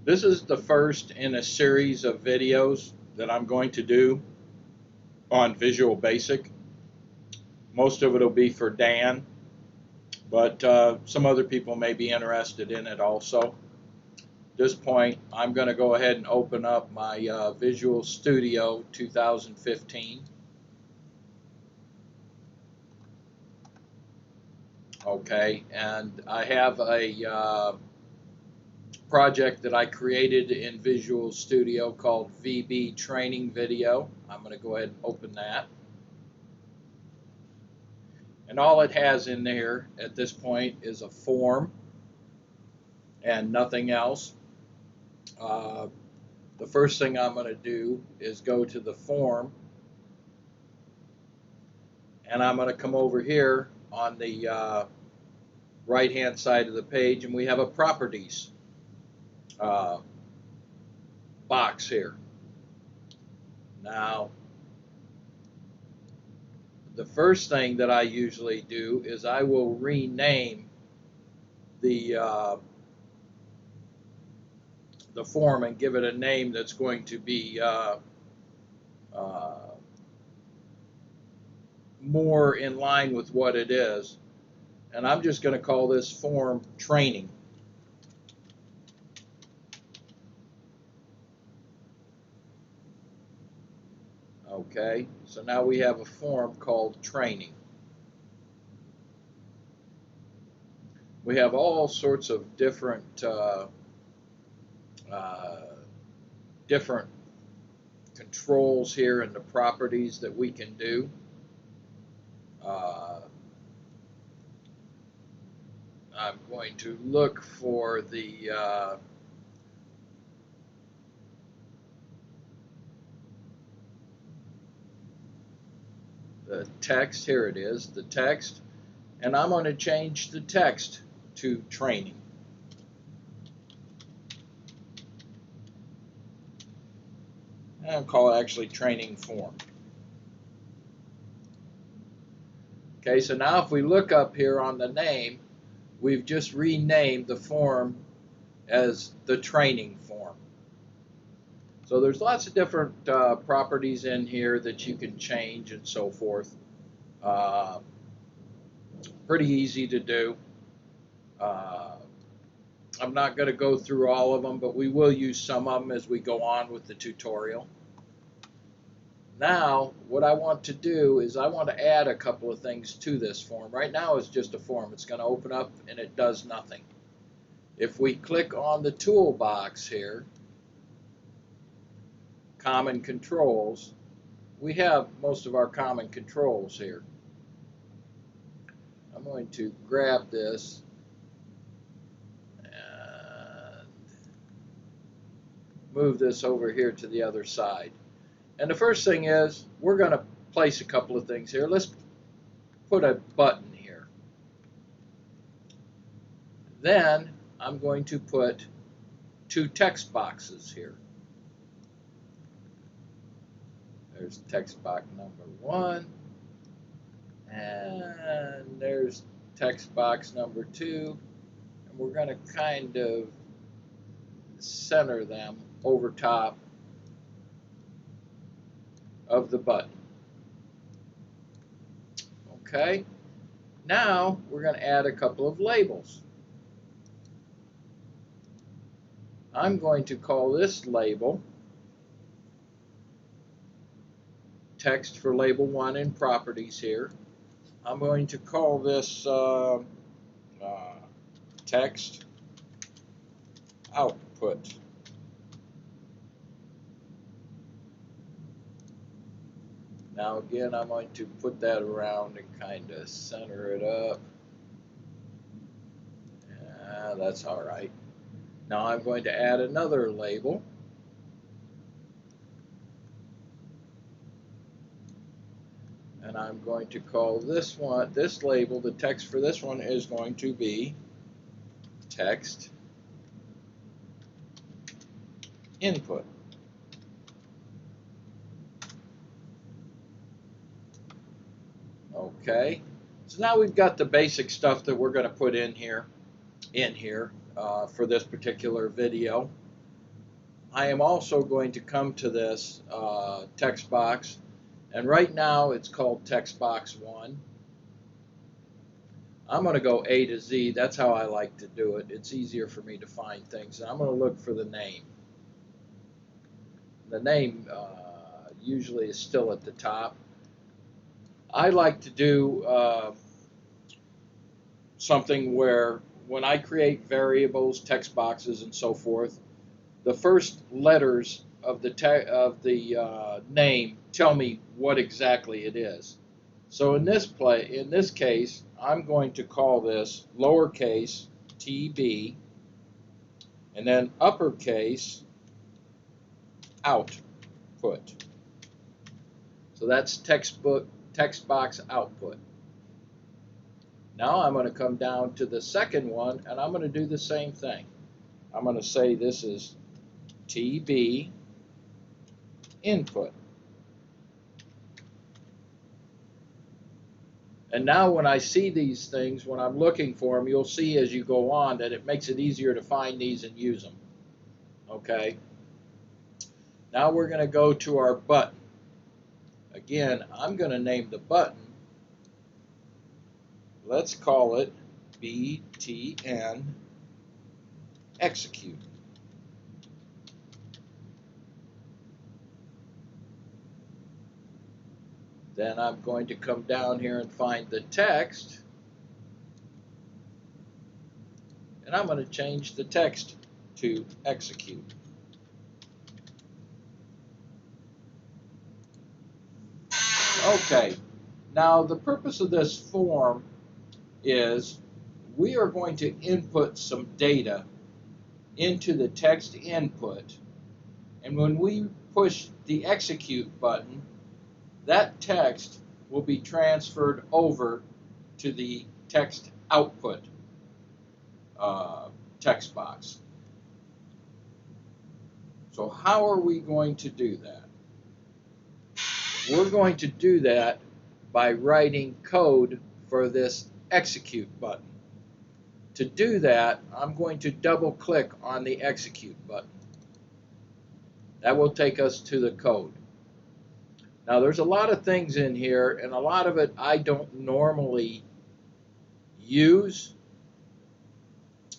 This is the first in a series of videos that I'm going to do on Visual Basic. Most of it will be for Dan, but some other people may be interested in it also. At this point, I'm going to go ahead and open up my Visual Studio 2015. Okay, and I have a project that I created in Visual Studio called VB Training Video. I'm going to go ahead and open that. And all it has in there at this point is a form and nothing else. The first thing I'm going to do is go to the form, and I'm going to come over here on the right hand side of the page, and we have a properties box here. Now, the first thing that I usually do is I will rename the form and give it a name that's going to be more in line with what it is. And I'm just going to call this form Training. Okay, so now we have a form called Training. We have all sorts of different different controls here in the properties that we can do. I'm going to look for the text. Here it is, the text, and I'm going to change the text to Training. And I'll call it actually Training Form. Okay, so now if we look up here on the name, we've just renamed the form as the Training Form. So there's lots of different properties in here that you can change and so forth. Pretty easy to do. I'm not going to go through all of them, but we will use some of them as we go on with the tutorial. Now, what I want to do is I want to add a couple of things to this form. Right now it's just a form. It's going to open up and it does nothing. If we click on the toolbox here, Common Controls, we have most of our common controls here. I'm going to grab this and move this over here to the other side. And the first thing is, we're going to place a couple of things here. Let's put a button here. Then I'm going to put two text boxes here. There's text box number 1, and there's text box number 2, and we're going to kind of center them over top of the button. Okay, now we're going to add a couple of labels. I'm going to call this label text for label 1 in properties here. I'm going to call this text output. Now again, I'm going to put that around and kind of center it up. That's all right. Now I'm going to add another label. And I'm going to call this label, the text for this one is going to be text input. Okay, so now we've got the basic stuff that we're going to put in here for this particular video. I am also going to come to this text box, and right now it's called text box 1. I'm going to go A to Z. That's how I like to do it. It's easier for me to find things. And I'm going to look for the name. The name usually is still at the top. I like to do something where when I create variables, text boxes, and so forth, the first letters of the name tell me what exactly it is. So in this case, I'm going to call this lowercase tb and then uppercase output. So that's text box output. Now I'm going to come down to the second one, and I'm going to do the same thing. I'm going to say this is TB input. And now when I see these things, when I'm looking for them, you'll see as you go on that it makes it easier to find these and use them. Okay? Now we're going to go to our button. Again, I'm going to name the button, let's call it BTN execute. Then I'm going to come down here and find the text, and I'm going to change the text to execute. Okay, now the purpose of this form is we are going to input some data into the text input, and when we push the execute button, that text will be transferred over to the text output text box. So how are we going to do that? We're going to do that by writing code for this execute button. To do that, I'm going to double click on the execute button. That will take us to the code. Now there's a lot of things in here, and a lot of it I don't normally use,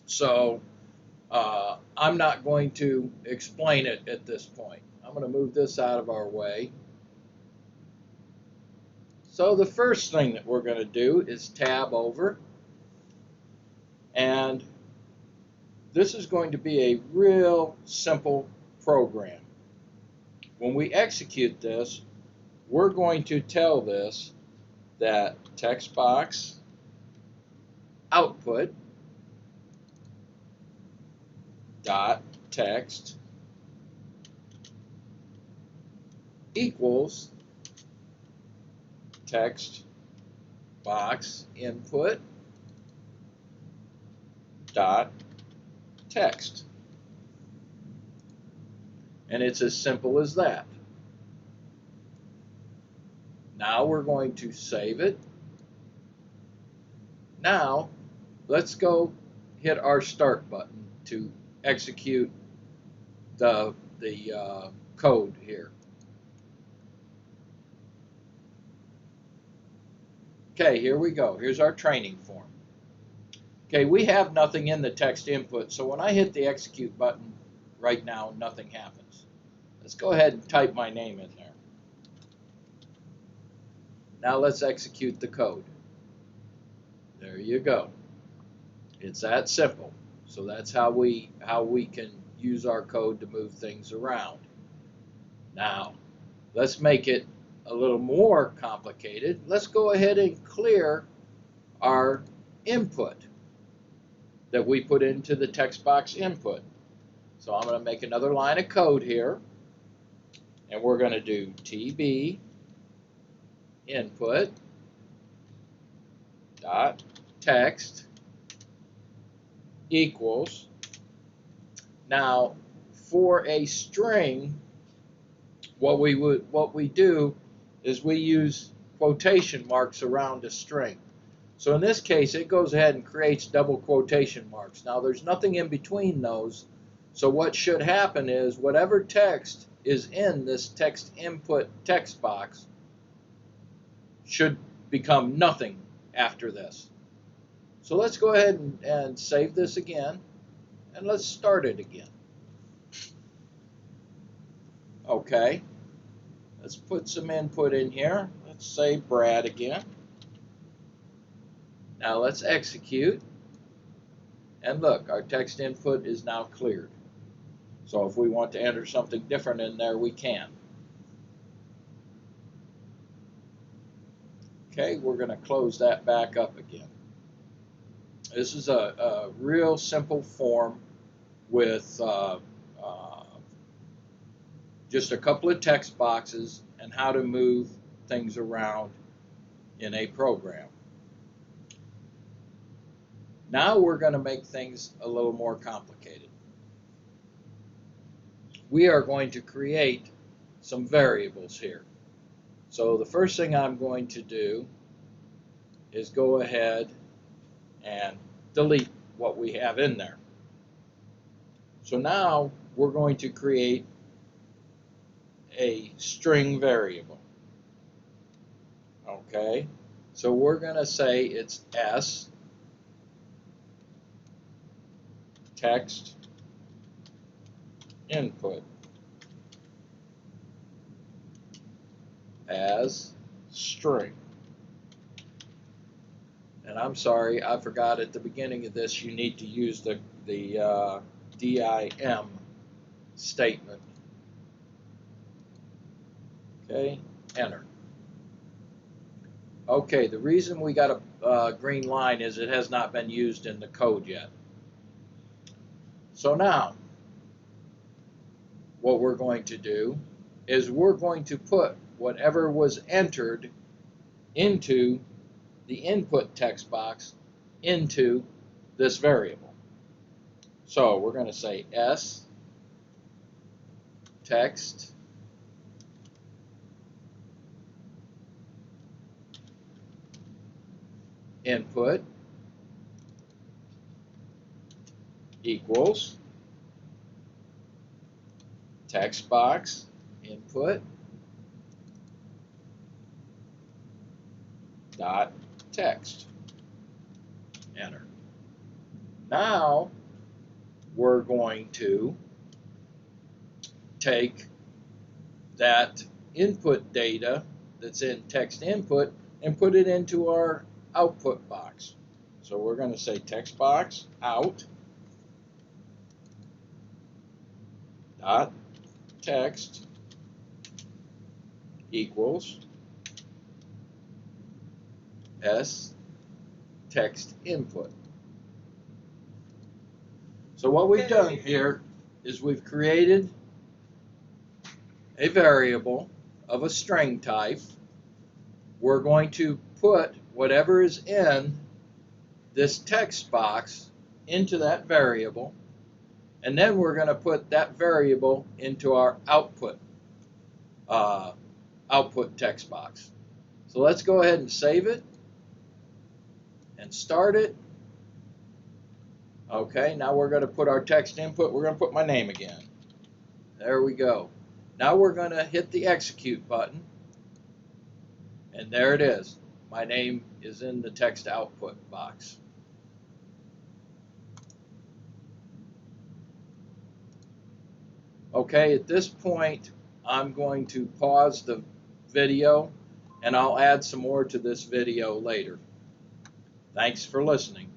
so I'm not going to explain it at this point. I'm going to move this out of our way. So the first thing that we're going to do is tab over, and this is going to be a real simple program. When we execute this, we're going to tell this that text box output dot text equals text box input dot text. And it's as simple as that. Now we're going to save it. Now let's go hit our start button to execute the code here. Okay, here we go. Here's our training form. Okay, we have nothing in the text input, so when I hit the execute button right now, nothing happens. Let's go ahead and type my name in there. Now let's execute the code. There you go. It's that simple. So that's how we can use our code to move things around. Now, let's make it a little more complicated. Let's go ahead and clear our input that we put into the text box input. So I'm going to make another line of code here, and we're going to do TB input dot text equals. Now for a string, what we do is we use quotation marks around a string. So in this case, it goes ahead and creates double quotation marks. Now there's nothing in between those, So what should happen is whatever text is in this text input text box should become nothing after this. So let's go ahead and save this again, and let's start it again. Okay, let's put some input in here. Let's say Brad again. Now let's execute, and look, our text input is now cleared. So if we want to enter something different in there, we can. Okay, we're going to close that back up again. This is a real simple form with just a couple of text boxes and how to move things around in a program. Now we're going to make things a little more complicated. We are going to create some variables here. So the first thing I'm going to do is go ahead and delete what we have in there. So now we're going to create a string variable. Okay, so we're going to say it's S text input as string. And I'm sorry, I forgot at the beginning of this you need to use the DIM statement. Okay, enter. Okay, the reason we got a green line is it has not been used in the code yet. So now, what we're going to do is we're going to put whatever was entered into the input text box into this variable. So we're going to say S text input equals text box input dot text. Enter. Now we're going to take that input data that's in text input and put it into our output box. So we're going to say text box out dot text equals S text input. So what we've done here is we've created a variable of a string type. We're going to put whatever is in this text box into that variable, and then we're going to put that variable into our output text box. So let's go ahead and save it and start it. Okay, now we're going to put our text input. We're going to put my name again. There we go. Now we're going to hit the execute button, and there it is. My name is in the text output box. Okay, at this point, I'm going to pause the video, and I'll add some more to this video later. Thanks for listening.